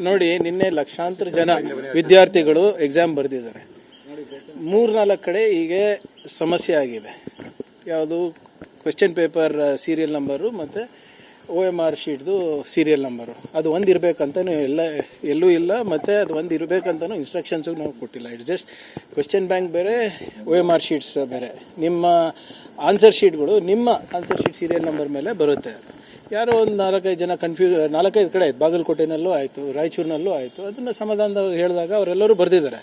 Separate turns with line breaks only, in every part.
ನೋಡಿ, ನಿನ್ನೆ ಲಕ್ಷಾಂತರ ಜನ ವಿದ್ಯಾರ್ಥಿಗಳು ಎಕ್ಸಾಮ್ ಬರೆದಿದ್ದಾರೆ. 3-4 ಕಡೆ ಹೀಗೆ ಸಮಸ್ಯೆ ಆಗಿದೆ. ಯಾವುದು ಕ್ವೆಶ್ಚನ್ ಪೇಪರ್ ಸೀರಿಯಲ್ ನಂಬರು ಮತ್ತು OMR ಶೀಟ್ದು ಸೀರಿಯಲ್ ನಂಬರು ಅದು ಒಂದು ಇರಬೇಕಂತನೂ ಎಲ್ಲೂ ಇಲ್ಲ, ಮತ್ತು ಅದು ಒಂದು ಇರಬೇಕಂತನೂ ಇನ್ಸ್ಟ್ರಕ್ಷನ್ಸು ನಾವು ಕೊಟ್ಟಿಲ್ಲ. ಇಟ್ಸ್ ಜಸ್ಟ್ ಕ್ವೆಶ್ಚನ್ ಬ್ಯಾಂಕ್ ಬೇರೆ, OMR ಶೀಟ್ಸ್ ಬೇರೆ. ನಿಮ್ಮ ಆನ್ಸರ್ ಶೀಟ್ಗಳು ನಿಮ್ಮ ಆನ್ಸರ್ ಶೀಟ್ ಸೀರಿಯಲ್ ನಂಬರ್ ಮೇಲೆ ಬರುತ್ತೆ. ಯಾರೋ ಒಂದು 4-5 ಜನ 4-5 ಕಡೆ ಆಯ್ತು. ಬಾಗಲಕೋಟೆನಲ್ಲೂ ಆಯಿತು, ರಾಯಚೂರಿನಲ್ಲೂ ಆಯಿತು. ಅದನ್ನು ಸಮಾಧಾನವಾಗಿ ಹೇಳಿದಾಗ ಅವರೆಲ್ಲರೂ ಬರೆದಿದ್ದಾರೆ.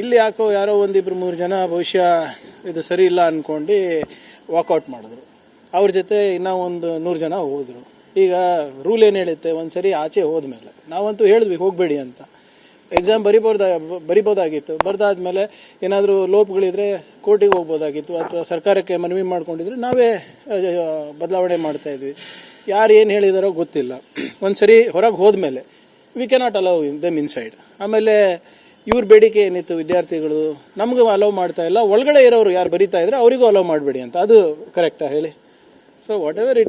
ಇಲ್ಲಿ ಯಾಕೋ ಯಾರೋ 1-2-3 ಜನ ಬಹುಶಃ ಇದು ಸರಿ ಇಲ್ಲ ಅಂದ್ಕೊಂಡು ವಾಕೌಟ್ ಮಾಡಿದ್ರು. ಅವ್ರ ಜೊತೆ ಇನ್ನೂ ಒಂದು 100 ಜನ ಹೋದರು. ಈಗ ರೂಲ್ ಏನು ಹೇಳುತ್ತೆ, ಒಂದು ಸರಿ ಆಚೆ ಹೋದ್ಮೇಲೆ ನಾವಂತೂ ಹೇಳಿದ್ವಿ ಹೋಗಬೇಡಿ ಅಂತ. ಎಕ್ಸಾಮ್ ಬರಿಬೋದಾಗಿತ್ತು. ಬರೆದಾದ್ಮೇಲೆ ಏನಾದರೂ ಲೋಪಗಳಿದ್ರೆ ಕೋರ್ಟಿಗೆ ಹೋಗ್ಬೋದಾಗಿತ್ತು, ಅಥವಾ ಸರ್ಕಾರಕ್ಕೆ ಮನವಿ ಮಾಡ್ಕೊಂಡಿದ್ರೆ ನಾವೇ ಬದಲಾವಣೆ ಮಾಡ್ತಾಯಿದ್ವಿ. ಯಾರು ಏನು ಹೇಳಿದಾರೋ ಗೊತ್ತಿಲ್ಲ. ಒಂದು ಸರಿ ಹೊರಗೆ ಹೋದ್ಮೇಲೆ we cannot allow them inside. ಆಮೇಲೆ ಇವ್ರ ಬೇಡಿಕೆ ಏನಿತ್ತು, ವಿದ್ಯಾರ್ಥಿಗಳು ನಮಗೂ ಅಲೌ ಮಾಡ್ತಾ ಇಲ್ಲ, ಒಳಗಡೆ ಇರೋರು ಯಾರು ಬರೀತಾ ಇದ್ರೆ ಅವರಿಗೂ ಅಲೌ ಮಾಡಬೇಡಿ ಅಂತ. ಅದು ಕರೆಕ್ಟಾ ಹೇಳಿ? So what ever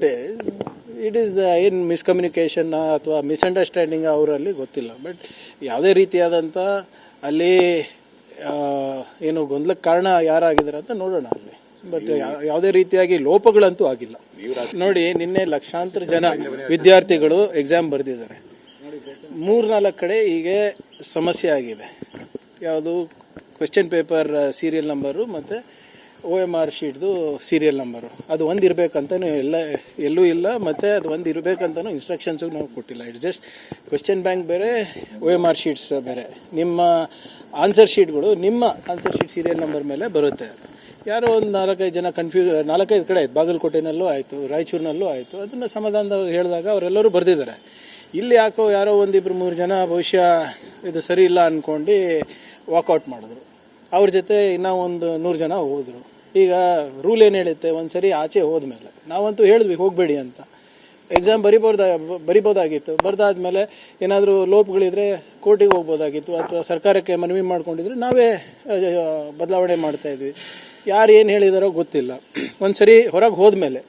it is ಏನು ಮಿಸ್ಕಮ್ಯುನಿಕೇಷನ್ ಅಥವಾ ಮಿಸ್ಅಂಡರ್ಸ್ಟ್ಯಾಂಡಿಂಗ್ ಅವರಲ್ಲಿ ಗೊತ್ತಿಲ್ಲ. ಬಟ್ ಯಾವುದೇ ರೀತಿಯಾದಂಥ ಅಲ್ಲಿ ಏನು ಗೊಂದಲಕ್ಕೆ ಕಾರಣ ಯಾರಾಗಿದ್ದಾರೆ ಅಂತ ನೋಡೋಣ ಅಲ್ಲಿ. ಬಟ್ ಯಾವುದೇ ರೀತಿಯಾಗಿ ಲೋಪಗಳಂತೂ ಆಗಿಲ್ಲ. ನೋಡಿ, ನಿನ್ನೆ ಲಕ್ಷಾಂತರ ಜನ ವಿದ್ಯಾರ್ಥಿಗಳು ಎಕ್ಸಾಮ್ ಬರೆದಿದ್ದಾರೆ. 3-4 ಕಡೆ ಹೀಗೆ ಸಮಸ್ಯೆ ಆಗಿದೆ. ಯಾವುದು ಕ್ವೆಶ್ಚನ್ ಪೇಪರ್ ಸೀರಿಯಲ್ ನಂಬರು ಮತ್ತು OMR ಶೀಟ್ದು ಸೀರಿಯಲ್ ನಂಬರು ಅದು ಒಂದು ಇರಬೇಕಂತನೂ ಎಲ್ಲೂ ಇಲ್ಲ, ಮತ್ತು ಅದು ಒಂದು ಇರಬೇಕಂತನೂ ಇನ್ಸ್ಟ್ರಕ್ಷನ್ಸು ನಾವು ಕೊಟ್ಟಿಲ್ಲ. ಇಟ್ಸ್ ಜಸ್ಟ್ ಕ್ವೆಶ್ಚನ್ ಬ್ಯಾಂಕ್ ಬೇರೆ, OMR ಶೀಟ್ಸ್ ಬೇರೆ. ನಿಮ್ಮ ಆನ್ಸರ್ ಶೀಟ್ಗಳು ನಿಮ್ಮ ಆನ್ಸರ್ ಶೀಟ್ ಸೀರಿಯಲ್ ನಂಬರ್ ಮೇಲೆ ಬರುತ್ತೆ. ಯಾರೋ ಒಂದು 4-5 ಜನ 4-5 ಕಡೆ ಆಯ್ತು. ಬಾಗಲಕೋಟೆನಲ್ಲೂ ಆಯಿತು, ರಾಯಚೂರಿನಲ್ಲೂ ಆಯಿತು. ಅದನ್ನು ಸಮಾಧಾನವಾಗಿ ಹೇಳಿದಾಗ ಅವರೆಲ್ಲರೂ ಬರೆದಿದ್ದಾರೆ. ಇಲ್ಲಿ ಯಾಕೋ ಯಾರೋ 1-2-3 ಜನ ಬಹುಶಃ ಇದು ಸರಿ ಇಲ್ಲ ಅಂದ್ಕೊಂಡು ವಾಕೌಟ್ ಮಾಡಿದ್ರು. ಅವ್ರ ಜೊತೆ ಇನ್ನೂ ಒಂದು 100 ಜನ ಹೋದರು. ಈಗ ರೂಲ್ ಏನು ಹೇಳುತ್ತೆ, ಒಂದು ಸರಿ ಆಚೆ ಹೋದ್ಮೇಲೆ ನಾವಂತೂ ಹೇಳಿದ್ವಿ ಹೋಗಬೇಡಿ ಅಂತ. ಎಕ್ಸಾಮ್ ಬರಿಬೋದಾಗಿತ್ತು. ಬರೆದಾದ್ಮೇಲೆ ಏನಾದರೂ ಲೋಪಗಳಿದ್ರೆ ಕೋರ್ಟಿಗೆ ಹೋಗ್ಬೋದಾಗಿತ್ತು, ಅಥವಾ ಸರ್ಕಾರಕ್ಕೆ ಮನವಿ ಮಾಡ್ಕೊಂಡಿದ್ರೆ ನಾವೇ ಬದಲಾವಣೆ ಮಾಡ್ತಾಯಿದ್ವಿ. ಯಾರು ಏನು ಹೇಳಿದಾರೋ ಗೊತ್ತಿಲ್ಲ. ಒಂದು ಸರಿ ಹೊರಗೆ ಹೋದ್ಮೇಲೆ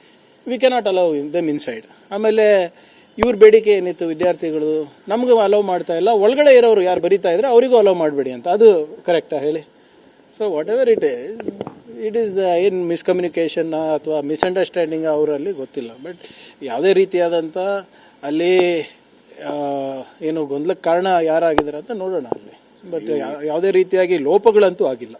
we cannot allow them inside. ಆಮೇಲೆ ಇವ್ರ ಬೇಡಿಕೆ ಏನಿತ್ತು, ವಿದ್ಯಾರ್ಥಿಗಳು ನಮಗೂ ಅಲೌ ಮಾಡ್ತಾ ಇಲ್ಲ, ಒಳಗಡೆ ಇರೋರು ಯಾರು ಬರೀತಾ ಇದ್ರೆ ಅವರಿಗೂ ಅಲೌ ಮಾಡಬೇಡಿ ಅಂತ. ಅದು ಕರೆಕ್ಟಾ ಹೇಳಿ? So what ever it is ಏನು ಮಿಸ್ಕಮ್ಯುನಿಕೇಷನ್ ಅಥವಾ ಮಿಸ್ಅಂಡರ್ಸ್ಟ್ಯಾಂಡಿಂಗ್ ಅವರಲ್ಲಿ ಗೊತ್ತಿಲ್ಲ. ಬಟ್ ಯಾವುದೇ ರೀತಿಯಾದಂಥ ಅಲ್ಲಿ ಏನು ಗೊಂದಲಕ್ಕೆ ಕಾರಣ ಯಾರಾಗಿದ್ದಾರೆ ಅಂತ ನೋಡೋಣ ಅಲ್ಲಿ. ಬಟ್ ಯಾವುದೇ ರೀತಿಯಾಗಿ ಲೋಪಗಳಂತೂ ಆಗಿಲ್ಲ.